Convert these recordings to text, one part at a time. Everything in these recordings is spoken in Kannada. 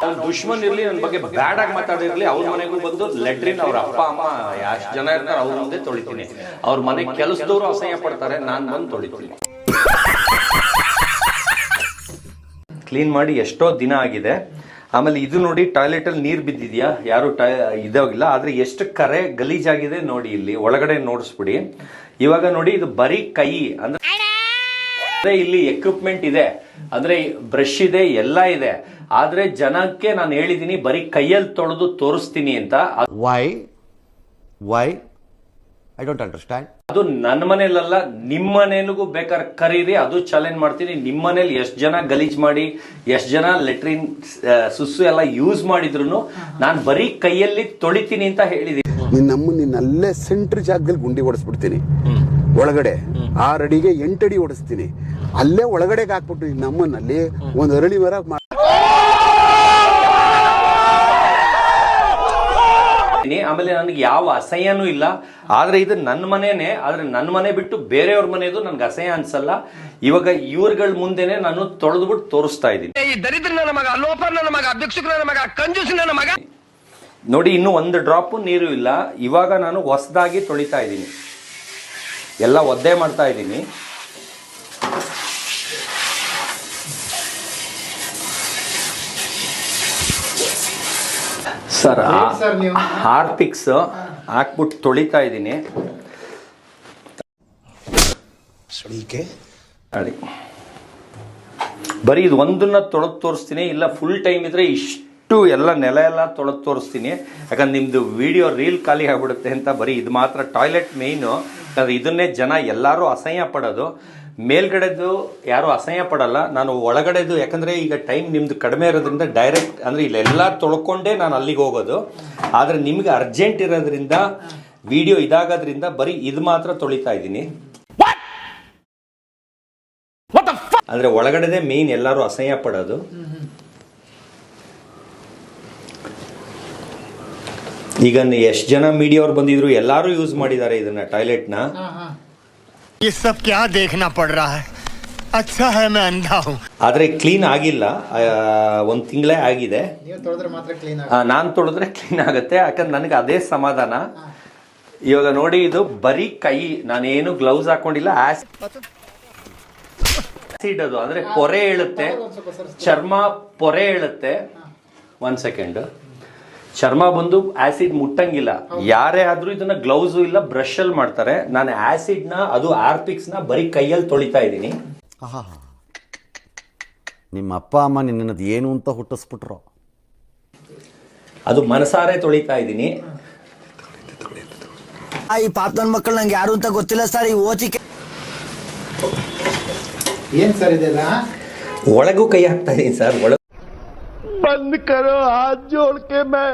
ನನ್ನ ದುಶ್ಮನ್ ಇರ್ಲಿ, ನನ್ನ ಬಗ್ಗೆ ಬ್ಯಾಡ್ ಆಗಿ ಮಾತಾಡಿರ್ಲಿ, ಅವ್ರ ಮನೆಗೂ ಬಂದು ಲೆಟ್ರಿನ್ ಅವ್ರ ಅಪ್ಪ ಅಮ್ಮ ಎಷ್ಟು ಜನ ಇರ್ತಾರೆ ಅವ್ರ ಮುಂದೆ ತೊಳಿತೀನಿ. ಅವ್ರ ಮನೆ ಕೆಲಸದವರು ಅಸಹ್ಯ ಪಡ್ತಾರೆ, ನಾನು ಬಂದು ತೊಳಿತೀನಿ. ಕ್ಲೀನ್ ಮಾಡಿ ಎಷ್ಟೋ ದಿನ ಆಗಿದೆ. ಆಮೇಲೆ ಇದು ನೋಡಿ, ಟಾಯ್ಲೆಟ್ ಅಲ್ಲಿ ನೀರು ಬಿದ್ದಿದ್ಯಾ, ಯಾರು ಇದಾಗಿಲ್ಲ, ಆದ್ರೆ ಎಷ್ಟು ಕರೆ ಗಲೀಜಾಗಿದೆ ನೋಡಿ. ಇಲ್ಲಿ ಒಳಗಡೆ ನೋಡಿಸ್ಬಿಡಿ. ಇವಾಗ ನೋಡಿ, ಇದು ಬರೀ ಕೈ ಅಂದ್ರೆ ಇಲ್ಲಿ ಎಕ್ವಿಪ್ಮೆಂಟ್ ಇದೆ, ಅಂದ್ರೆ ಬ್ರಷ್ ಇದೆ, ಎಲ್ಲ ಇದೆ. ಆದ್ರೆ ಜನಕ್ಕೆ ನಾನು ಹೇಳಿದೀನಿ ಬರೀ ಕೈಯಲ್ಲಿ ತೊಳೆದು ತೋರಿಸ್ತೀನಿ ಅಂತ. Why I don't understand. ಅದು ನನ್ನ ಮನೇಲಲ್ಲ, ನಿಮ್ಮ ಮನೇಲಿಗೂ ಬೇಕಾದ್ರೆ ಕರೀರಿ, ಅದು ಚಾಲೆಂಜ್ ಮಾಡ್ತೀನಿ. ನಿಮ್ಮ ಮನೇಲಿ ಎಷ್ಟು ಜನ ಗಲೀಜ್ ಮಾಡಿ, ಎಷ್ಟು ಜನ ಲೆಟ್ರಿನ್ ಸುಸ್ಸು ಎಲ್ಲ ಯೂಸ್ ಮಾಡಿದ್ರು ನಾನು ಬರೀ ಕೈಯಲ್ಲಿ ತೊಳಿತೀನಿ ಅಂತ ಹೇಳಿದೀನಿ. ನಿನ್ನಲ್ಲೇ ಸೆಂಟ್ರ್ ಜಾಗದಲ್ಲಿ ಗುಂಡಿ ಓಡಿಸ್ಬಿಡ್ತೀನಿ. ಒಳಗಡೆ 6 ಅಡಿಗೆ 8 ಅಡಿ ಓಡಿಸ್ತೀನಿ. ಅಲ್ಲೇ ಒಳಗಡೆಗೆ ಹಾಕ್ಬಿಟ್ಟು ನಮ್ಮನ್ನಲ್ಲಿ ಒಂದು ಅರಳಿ ಮರ ಆಮೇಲೆ ನನಗೆ ಯಾವ ಅಸಹ್ಯನೂ ಇಲ್ಲ. ಆದ್ರೆ ಇದು ನನ್ನ ಮನೇನೆ, ಆದ್ರೆ ನನ್ನ ಮನೆ ಬಿಟ್ಟು ಬೇರೆಯವ್ರ ಮನೆದು ನನ್ಗೆ ಅಸಹ್ಯ ಅನ್ಸಲ್ಲ. ಇವಾಗ ಇವ್ರಗಳ ಮುಂದೆನೆ ನಾನು ತೊಳೆದ್ಬಿಟ್ಟು ತೋರಿಸ್ತಾ ಇದ್ದೀನಿ. ನೋಡಿ, ಇನ್ನು ಒಂದು ಡ್ರಾಪ್ ನೀರು ಇಲ್ಲ. ಇವಾಗ ನಾನು ಹೊಸದಾಗಿ ತೊಳಿತಾ ಇದ್ದೀನಿ, ಎಲ್ಲ ಒದ್ದೆ ಮಾಡ್ತಾ ಇದ್ದೀನಿ. ಸರ್, ಹಾರ್ಪಿಕ್ಸ್ ಹಾಕ್ಬಿಟ್ಟು ತೊಳಿತಾ ಇದ್ದೀನಿ. ಬರೀ ಇದು ಒಂದನ್ನ ತೊಳೆದು ತೋರಿಸ್ತೀನಿ, ಇಲ್ಲ ಫುಲ್ ಟೈಮ್ ಇದ್ರೆ ಇಷ್ಟು ಎಲ್ಲ ನೆಲ ಎಲ್ಲ ತೊಳೆದು ತೋರಿಸ್ತೀನಿ. ಯಾಕಂದ್ರೆ ನಿಮ್ದು ವಿಡಿಯೋ ರೀಲ್ ಖಾಲಿ ಆಗ್ಬಿಡುತ್ತೆ ಅಂತ ಬರೀ ಇದು ಮಾತ್ರ. ಟಾಯ್ಲೆಟ್ ಮೇಯ್ನು, ಯಾಕಂದ್ರೆ ಇದನ್ನೇ ಜನ ಎಲ್ಲರೂ ಅಸಹ್ಯ ಪಡೋದು. ಮೇಲ್ಗಡೆದು ಯಾರು ಅಸಹ್ಯ ಪಡಲ್ಲ, ನಾನು ಒಳಗಡೆದು. ಯಾಕಂದ್ರೆ ಈಗ ಟೈಮ್ ನಿಮ್ದು ಕಡಿಮೆ ಇರೋದ್ರಿಂದ ಡೈರೆಕ್ಟ್ ಅಂದ್ರೆ ಇಲ್ಲೆಲ್ಲ ತೊಳ್ಕೊಂಡೇ ನಾನು ಅಲ್ಲಿಗೆ ಹೋಗೋದು. ಆದ್ರೆ ನಿಮ್ಗೆ ಅರ್ಜೆಂಟ್ ಇರೋದ್ರಿಂದ ವಿಡಿಯೋ ಇದಾಗೋದ್ರಿಂದ ಬರೀ ಇದು ಮಾತ್ರ ತೊಳಿತಾ ಇದ್ದೀನಿ. ಅಂದ್ರೆ ಒಳಗಡೆದೇ ಮೇನ್ ಎಲ್ಲರೂ ಅಸಹ್ಯ ಪಡೋದು. ಈಗ ಎಷ್ಟು ಜನ ಮೀಡಿಯಾ ಅವ್ರು ಬಂದಿದ್ರು, ಎಲ್ಲಾರು ಯೂಸ್ ಮಾಡಿದ್ದಾರೆ ಇದನ್ನ, ಟಾಯ್ಲೆಟ್ ನ. ये सब क्या देखना पड़ रहा है? अच्छा है मैं अंधा हूँ. ಆದ್ರೆ ಕ್ಲೀನ್ ಆಗಿಲ್ಲ, 1 ತಿಂಗಳೇ ಆಗಿದೆ. ನಾನು ತೊಳೆದ್ರೆ ಕ್ಲೀನ್ ಆಗುತ್ತೆ, ಯಾಕಂದ್ರೆ ನನಗೆ ಅದೇ ಸಮಾಧಾನ. ಇವಾಗ ನೋಡಿ, ಇದು ಬರೀ ಕೈ, ನಾನೇನು ಗ್ಲೌಸ್ ಹಾಕೊಂಡಿಲ್ಲ. ಆಸಿಡ್ ಅದು ಅಂದ್ರೆ ಪೊರೆ ಹೇಳುತ್ತೆ, ಚರ್ಮ ಪೊರೆ ಹೇಳುತ್ತೆ. 1 ಸೆಕೆಂಡ್. ಚರ್ಮ ಬಂದು ಆಸಿಡ್ ಮುಟ್ಟಂಗಿಲ್ಲ. ಯಾರೇ ಆದ್ರೂ ಇದನ್ನ ಗ್ಲೌಸ್ ಇಲ್ಲ ಬ್ರಷ್ ಅಲ್ಲಿ ಮಾಡ್ತಾರೆ. ನಾನು ಆಸಿಡ್ ನ, ಅದು ಹಾರ್ಪಿಕ್ಸ್ ನ ಬರೀ ಕೈಯಲ್ಲಿ ತೊಳಿತಾ ಇದ್ದೀನಿ. ನಿಮ್ಮ ಅಪ್ಪ ಅಮ್ಮ ನಿನ್ನದು ಏನು ಅಂತ ಹುಟ್ಟಿಸ್ಬಿಟ್ರು, ಅದು ಮನಸಾರೆ ತೊಳಿತಾ ಇದ್ದೀನಿ. ಈ ಪಾಪ ನನ್ನ ಮಕ್ಕಳು ನಂಗೆ ಯಾರು ಅಂತ ಗೊತ್ತಿಲ್ಲ ಸರ್. ಈ ಓಚಿಕೆ ಏನ್ ಸರ್ ಇದೆಲ್ಲ? ಒಳಗೂ ಕೈ ಹಾಕ್ತಾ ಇದೀನಿ ಸರ್. बंद करो हाथ जोड़ के मैं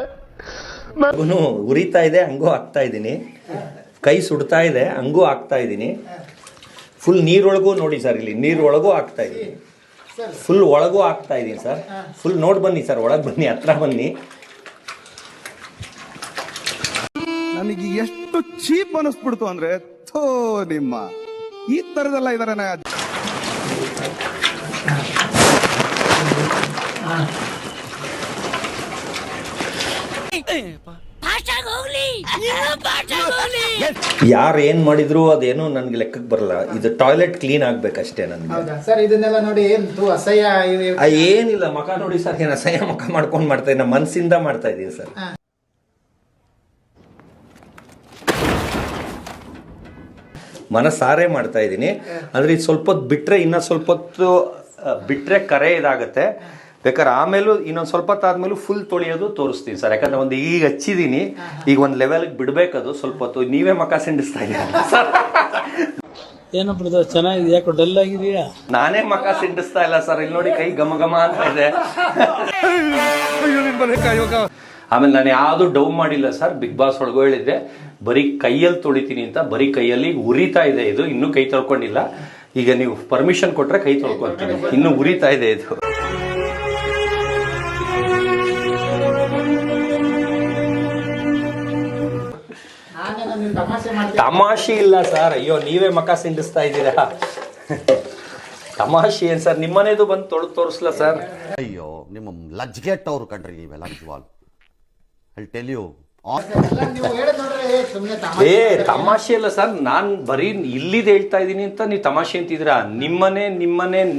ಉರಿತಾ ಇದೆ, ಹಂಗೂ ಹಾಕ್ತಾ ಇದ್ದೀನಿ. ಕೈ ಸುಡ್ತಾ ಇದೆ, ಹಂಗೂ ಹಾಕ್ತಾ ಇದ್ದೀನಿ. ಫುಲ್ ನೀರೊಳಗೂ ನೋಡಿ ಸರ್, ಇಲ್ಲಿ ನೀರೊಳಗೂ ಹಾಕ್ತಾ ಇದ್ದೀನಿ. ಫುಲ್ ಒಳಗೂ ಹಾಕ್ತಾ ಇದ್ದೀನಿ ಸರ್. ಫುಲ್ ನೋಡ್ ಬನ್ನಿ ಸರ್, ಒಳಗೆ ಬನ್ನಿ, ಹತ್ರ ಬನ್ನಿ. ನನಗೆ ಎಷ್ಟು ಚೀಪ್ ಅನಿಸ್ಬಿಡ್ತು ಅಂದ್ರೆ, ಥೋ ನಿಮ್ಮ ಈ ತರದೆಲ್ಲ ಇದಾರೆ. ಯಾರು ಏನ್ ಮಾಡಿದ್ರು ಅದೇನು ನನ್ಗೆ ಲೆಕ್ಕಕ್ಕೆ ಬರಲ್ಲ. ಇದು ಟಾಯ್ಲೆಟ್ ಕ್ಲೀನ್ ಆಗ್ಬೇಕಷ್ಟೇ ನನ್ಗೆ. ಸರ್ ಇದನ್ನೆಲ್ಲ ನೋಡಿ ಅಸಹ್ಯ ಏನಿಲ್ಲ. ಮಕ ನೋಡಿ ಸರ್, ಏನ್ ಅಸಹ್ಯ ಮಕ ಮಾಡ್ಕೊಂಡು ಮಾಡ್ತಾ ಇದ್ದೀನಿ, ಮನ್ಸಿಂದ ಮಾಡ್ತಾ ಇದೀನಿ ಸರ್. ಮನಸಾರೆ ಮಾಡ್ತಾ ಇದ್ದೀನಿ. ಅಂದ್ರೆ ಇದು ಸ್ವಲ್ಪ ಹೊತ್ತು ಬಿಟ್ರೆ, ಇನ್ನ ಸ್ವಲ್ಪ ಹೊತ್ತು ಬಿಟ್ರೆ ಕರೆ ಇದಾಗತ್ತೆ. ಬೇಕಾದ್ರೆ ಆಮೇಲೂ ಇನ್ನೊಂದು ಸ್ವಲ್ಪ ಹೊತ್ತಾದ್ಮೇಲೂ ಫುಲ್ ತೊಳೆಯೋದು ತೋರಿಸ್ತೀನಿ ಸರ್. ಯಾಕಂದ್ರೆ ಒಂದು ಈಗ ಹಚ್ಚಿದೀನಿ, ಈಗ ಒಂದು ಲೆವೆಲ್ಗೆ ಬಿಡ್ಬೇಕದು ಸ್ವಲ್ಪ ಹೊತ್ತು. ನೀವೇ ಮಕ ಸಿಂಡಿಸ್ತಾ ಇದ್ದೀರಾ ಸರ್. ಏನಪ್ಪ ಚೆನ್ನಾಗಿದೆ, ಯಾಕೋ ಡಲ್ ಆಗಿದೆಯಾ? ನಾನೇ ಮಕ ಸಿಂಡಿಸ್ತಾ ಇಲ್ಲ ಸರ್. ಇಲ್ಲಿ ನೋಡಿ, ಕೈ ಘಮ ಘಮ ಅಂತ ಇದೆ. ಆಮೇಲೆ ನಾನು ಯಾವ್ದು ಡೌ ಮಾಡಿಲ್ಲ ಸರ್. ಬಿಗ್ ಬಾಸ್ ಒಳಗೂ ಹೇಳಿದ್ದೆ ಬರೀ ಕೈಯಲ್ಲಿ ತೊಳಿತೀನಿ ಅಂತ. ಬರೀ ಕೈಯಲ್ಲಿ ಉರಿತಾ ಇದೆ ಇದು, ಇನ್ನೂ ಕೈ ತೊಳ್ಕೊಂಡಿಲ್ಲ. ಈಗ ನೀವು ಪರ್ಮಿಷನ್ ಕೊಟ್ರೆ ಕೈ ತೊಳ್ಕೊಳ್ತೀನಿ, ಇನ್ನೂ ಉರಿತಾ ಇದೆ ಇದು. ತಮಾಷೆ ಇಲ್ಲ ಸರ್. ಅಯ್ಯೋ, ನೀವೇ ಮಕ ಸಿಂಡಿಸ್ತಾ ಇದ್ದೀರಾ. ತಮಾಷೆ ಏನ್ ಸರ್, ನಿಮ್ಮನೇದು ಬಂದು ತೊಳೆದು ತೋರಿಸ್ಲಾ ಸರ್? ಅಯ್ಯೋ ನಿಮ್ಮ ಲಜ್ಗೆಟ್ಟವ್ರು ಕಣ್ರಿ ನೀವೆಲ್ಲ ನಿಜವಾಲ್. ಐ ಟೆಲ್ ಯು ಎಲ್ಲ ನೀವು ಹೇಳೋದ್ ನೋಡ್ರೆ ಸುಮ್ನೆ ತಮಾಷೆ ಅಲ್ಲ ಸರ್, ನಾನ್ ಬರೀ ಇಲ್ಲಿದ್ ಹೇಳ್ತಾ ಇದೀನಿ ಅಂತ ನೀವು ತಮಾಷೆ ಅಂತಿದ್ದೀರಾ.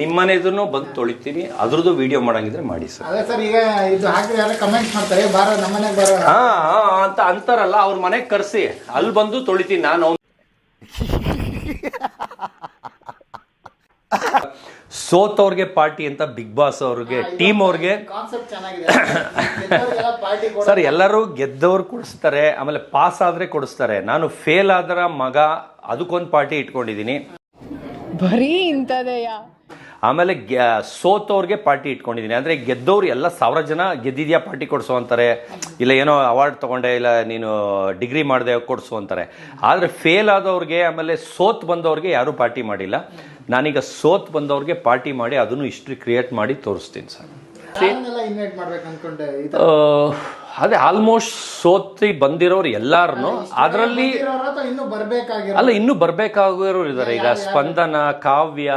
ನಿಮ್ಮನೆದನ್ನು ಬಂದು ತೊಳಿತೀನಿ, ಅದ್ರದ್ದು ವಿಡಿಯೋ ಮಾಡಂಗಿದ್ರೆ ಮಾಡಿ ಸರ್. ಅದೇ ಸರ್, ಈಗ ಇದು ಹಾಕಿದ್ರೆ ಯಾರು ಕಮೆಂಟ್ ಮಾಡ್ತಾರೆ, ಬಾರೋ ನಮ್ಮನೆಗೆ ಬಾರೋ ಅಂತ ಅಂತಾರಲ್ಲ, ಅವ್ರ ಮನೆಗೆ ಕರ್ಸಿ ಅಲ್ಲಿ ಬಂದು ತೊಳಿತೀನಿ ನಾನು. ಸೋತವ್ರಿಗೆ ಪಾರ್ಟಿ ಅಂತ ಬಿಗ್ ಬಾಸ್ ಅವ್ರಿಗೆ ಟೀಮ್ ಅವ್ರಿಗೆ ಕಾನ್ಸೆಪ್ಟ್ ಚೆನ್ನಾಗಿದೆ. ಪಾರ್ಟಿ ಸರ್, ಎಲ್ಲರೂ ಗೆದ್ದವ್ರು ಕೊಡಿಸ್ತಾರೆ, ಆಮೇಲೆ ಪಾಸ್ ಆದ್ರೆ ಕೊಡಿಸ್ತಾರೆ. ನಾನು ಫೇಲ್ ಆದ್ರ ಮಗ ಅದಕ್ಕೊಂದು ಪಾರ್ಟಿ ಇಟ್ಕೊಂಡಿದ್ದೀನಿ. ಬರೀ ಇಂಥದೆಯಾ? ಆಮೇಲೆ ಸೋತವ್ರಿಗೆ ಪಾರ್ಟಿ ಇಟ್ಕೊಂಡಿದ್ದೀನಿ. ಅಂದರೆ ಗೆದ್ದವ್ರು ಎಲ್ಲ 1000 ಜನ ಗೆದ್ದಿದ್ಯಾ ಪಾರ್ಟಿ ಕೊಡಿಸು ಅಂತಾರೆ, ಇಲ್ಲ ಏನೋ ಅವಾರ್ಡ್ ತೊಗೊಂಡೆ, ಇಲ್ಲ ನೀನು ಡಿಗ್ರಿ ಮಾಡಿದೆ ಕೊಡಿಸು ಅಂತಾರೆ. ಆದರೆ ಫೇಲ್ ಆದವ್ರಿಗೆ ಆಮೇಲೆ ಸೋತ್ ಬಂದವ್ರಿಗೆ ಯಾರೂ ಪಾರ್ಟಿ ಮಾಡಿಲ್ಲ. ನಾನೀಗ ಸೋತ್ ಬಂದವ್ರಿಗೆ ಪಾರ್ಟಿ ಮಾಡಿ ಅದನ್ನು ಹಿಸ್ಟ್ರಿ ಕ್ರಿಯೇಟ್ ಮಾಡಿ ತೋರಿಸ್ತೀನಿ ಸರ್. ಇನ್ವೈಟ್ ಮಾಡ್ಬೇಕು ಅನ್ಕೊಂಡೆ. ಅದೇ ಆಲ್ಮೋಸ್ಟ್ ಸೋತಿ ಬಂದಿರೋರು ಎಲ್ಲಾರನು, ಅದರಲ್ಲಿ ಇನ್ನೂ ಬರ್ಬೇಕಾಗಿರೋ ಅಲ್ಲ ಇನ್ನೂ ಬರ್ಬೇಕಾಗಿರೋರು ಇದ್ದಾರೆ. ಈಗ ಸ್ಪಂದನ, ಕಾವ್ಯ,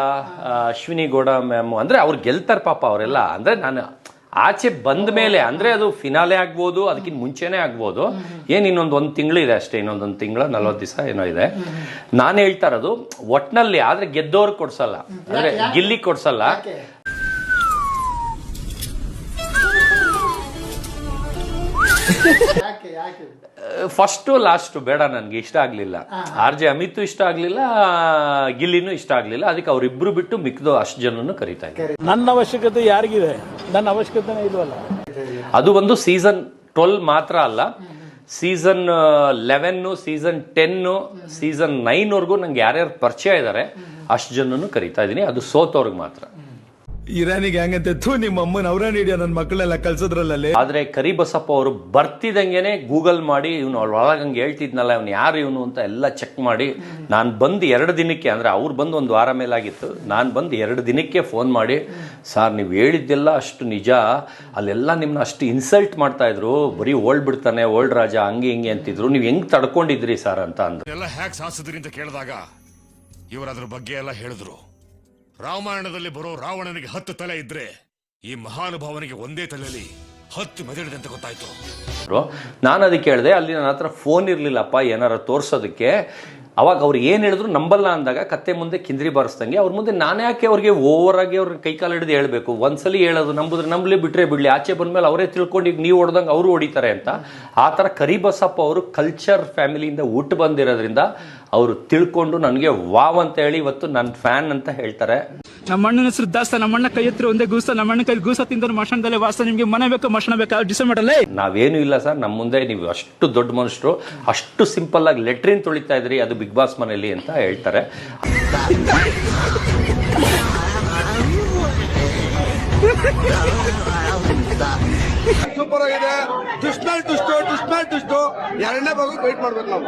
ಅಶ್ವಿನಿ ಗೌಡ ಮ್ಯಾಮ್, ಅಂದ್ರೆ ಅವ್ರು ಗೆಲ್ತಾರೆ ಪಾಪ ಅವರೆಲ್ಲ. ಅಂದ್ರೆ ನಾನು ಆಚೆ ಬಂದ ಮೇಲೆ, ಅಂದ್ರೆ ಅದು ಫಿನಾಲೆ ಆಗ್ಬೋದು, ಅದಕ್ಕಿಂತ ಮುಂಚೆನೇ ಆಗ್ಬೋದು. ಏನು ಇನ್ನೊಂದು ತಿಂಗಳು ಇದೆ ಅಷ್ಟೇ, ಇನ್ನೊಂದು ತಿಂಗಳು 40 ದಿವಸ ಏನೋ ಇದೆ. ನಾನು ಹೇಳ್ತಾ ಇರೋದು ಒಟ್ನಲ್ಲಿ, ಆದ್ರೆ ಗೆದ್ದವ್ರಿಗೆ ಕೊಡ್ಸಲ್ಲ, ಅಂದ್ರೆ ಗಿಲ್ಲಿ ಕೊಡ್ಸಲ್ಲ. ಫಸ್ಟು ಲಾಸ್ಟ್ ಬೇಡ, ನನ್ಗೆ ಇಷ್ಟ ಆಗ್ಲಿಲ್ಲ. RJ ಅಮಿತ್ ಇಷ್ಟ ಆಗ್ಲಿಲ್ಲ, ಗಿಲ್ಲಿನೂ ಇಷ್ಟ ಆಗ್ಲಿಲ್ಲ. ಅದಕ್ಕೆ ಅವ್ರಿಬ್ರು ಬಿಟ್ಟು ಮಿಕ್ದು ಅಷ್ಟು ಜನನು ಕರೀತಾ ಇದ್ದಾರೆ. ನನ್ನ ಅವಶ್ಯಕತೆ ಯಾರಿಗಿದೆ? ನನ್ನ ಅವಶ್ಯಕತೆನೇ ಇಲ್ವಲ್ಲ. ಅದು ಒಂದು ಸೀಸನ್ 12 ಮಾತ್ರ ಅಲ್ಲ, ಸೀಸನ್ 11, ಸೀಸನ್ 10, ಸೀಸನ್ 9 ನಂಗೆ ಯಾರ್ಯಾರು ಪರಿಚಯ ಇದ್ದಾರೆ ಅಷ್ಟು ಜನನು ಕರೀತಾ ಇದ್ದೀನಿ. ಅದು ಸೋತವ್ರಿಗೆ ಮಾತ್ರ. ಇರಾನಿಗೆ ಹೆಂಗಂತೆ ನಿಮ್ಮ ಅಮ್ಮನ ಅವರಾನ್ ಹಿಡಿಯೋ ನನ್ನ ಮಕ್ಕಳೆಲ್ಲ ಕಳ್ಸೋದ್ರಲ್ಲಿ. ಆದ್ರೆ ಕರಿಬಸಪ್ಪ ಅವರು ಬರ್ತಿದಂಗೆನೆ ಗೂಗಲ್ ಮಾಡಿ ಇವನು ಒಳಗಂಗೆ ಹೇಳ್ತಿದ್ನಲ್ಲ, ಇವನು ಯಾರು ಇವನು ಅಂತ ಎಲ್ಲ ಚೆಕ್ ಮಾಡಿ, ನಾನು ಬಂದು 2 ದಿನಕ್ಕೆ, ಅಂದ್ರೆ ಅವ್ರು ಬಂದು 1 ವಾರ ಮೇಲಾಗಿತ್ತು, ನಾನು ಬಂದು 2 ದಿನಕ್ಕೆ ಫೋನ್ ಮಾಡಿ, ಸರ್ ನೀವು ಹೇಳಿದ್ದೆಲ್ಲ ಅಷ್ಟು ನಿಜ, ಅಲ್ಲೆಲ್ಲ ನಿಮ್ಮನ್ನ ಅಷ್ಟು ಇನ್ಸಲ್ಟ್ ಮಾಡ್ತಾ ಇದ್ರು, ಬರೀ ಓಲ್ಡ್ ಬಿಡ್ತಾನೆ, ಓಲ್ಡ್ ರಾಜ, ಹಂಗೆ ಹಿಂಗೆ ಅಂತಿದ್ರು, ನೀವು ಹೆಂಗ್ ತಡ್ಕೊಂಡಿದ್ರಿ ಸರ್ ಅಂತ ಅಂದ್ರು. ಎಲ್ಲ ಹ್ಯಾಕ್ ಸಾಸಿದ್ರಿ ಅಂತ ಕೇಳಿದಾಗ ಇವರು ಅದ್ರ ಬಗ್ಗೆ ಎಲ್ಲ ಹೇಳಿದ್ರು. ರಾಮಾಯಣದಲ್ಲಿ ಬರೋ ರಾವಣನಿಗೆ 10 ತಲೆ ಇದ್ರೆ ಈ ಮಹಾನುಭಾವನಿಗೆ ಒಂದೇ ತಲೆಯಲ್ಲಿ 10 ಮೆದುಳಿದೆ ಅಂತ ಗೊತ್ತಾಯ್ತು. ನಾನು ಅದಕ್ಕೆ ಹೇಳಿದೆ, ಅಲ್ಲಿ ನನ್ನ ಹತ್ರ ಫೋನ್ ಇರ್ಲಿಲ್ಲಪ್ಪ ಏನಾರ ತೋರ್ಸೋದಕ್ಕೆ. ಅವಾಗ ಅವ್ರು ಏನು ಹೇಳಿದ್ರು ನಂಬಲ್ಲ ಅಂದಾಗ ಕತ್ತೆ ಮುಂದೆ ಕಿಂದ್ರಿ ಬಾರಿಸ್ದಂಗೆ ಅವ್ರ ಮುಂದೆ ನಾನು ಯಾಕೆ ಅವ್ರಿಗೆ ಓವರ್ ಆಗಿ ಅವ್ರ ಕೈಕಾಲು ಹಿಡಿದು ಹೇಳ್ಬೇಕು? ಒಂದ್ಸಲಿ ಹೇಳೋದು, ನಂಬುದ್ರೆ ನಂಬಲಿ, ಬಿಟ್ರೆ ಬಿಡ್ಲಿ, ಆಚೆ ಬಂದ್ಮೇಲೆ ಅವರೇ ತಿಳ್ಕೊಂಡು ಈಗ ನೀವು ಹೊಡೆದಂಗೆ ಅವರು ಹೊಡಿತಾರೆ ಅಂತ. ಆ ಥರ ಕರಿಬಸಪ್ಪ ಅವರು ಕಲ್ಚರ್ ಫ್ಯಾಮಿಲಿಯಿಂದ ಹುಟ್ಟು ಬಂದಿರೋದ್ರಿಂದ ಅವರು ತಿಳ್ಕೊಂಡು ನನಗೆ ವಾವ್ ಅಂತ ಹೇಳಿ ಇವತ್ತು ನನ್ನ ಫ್ಯಾನ್ ಅಂತ ಹೇಳ್ತಾರೆ. ನಮ್ಮ ಅಣ್ಣನ ಹೆಸರು ದಾಸ್ತ, ನಮ್ಮ ಅಣ್ಣ ಕೈ ಹತ್ರ ಒಂದೇ ಗೂಸ, ನಮ್ಮ ಅಣ್ಣ ಕೈ ಗೂಸ ತಿಂದ್ರೆ ಮಶಾಣದಲ್ಲೇ ವಾಸ. ನಿಮ್ಗೆ ಮನೆ ಬೇಕಾ ಮಶಾಣ ಬೇಕಾ ಡಿಸೈಡ್ ಮಾಡಲ್ಲ. ನಾವೇನು ಇಲ್ಲ ಸರ್, ನಮ್ಮ ಮುಂದೆ ನೀವು ಅಷ್ಟು ದೊಡ್ಡ ಮನುಷ್ಯರು, ಅಷ್ಟು ಸಿಂಪಲ್ ಆಗಿ ಲೆಟ್ರಿನ್ ತೊಳಿತಾ ಇದ್ರಿ, ಅದು ಬಿಗ್ ಬಾಸ್ ಮನೆಯಲ್ಲಿ ಅಂತ ಹೇಳ್ತಾರೆ. ಸೂಪರ್ ಆಗಿದೆ. ದುಷ್ಟ 2ನೇ ಭಾಗ ವೇಟ್ ಮಾಡ್ಬೇಕು ನಾವು.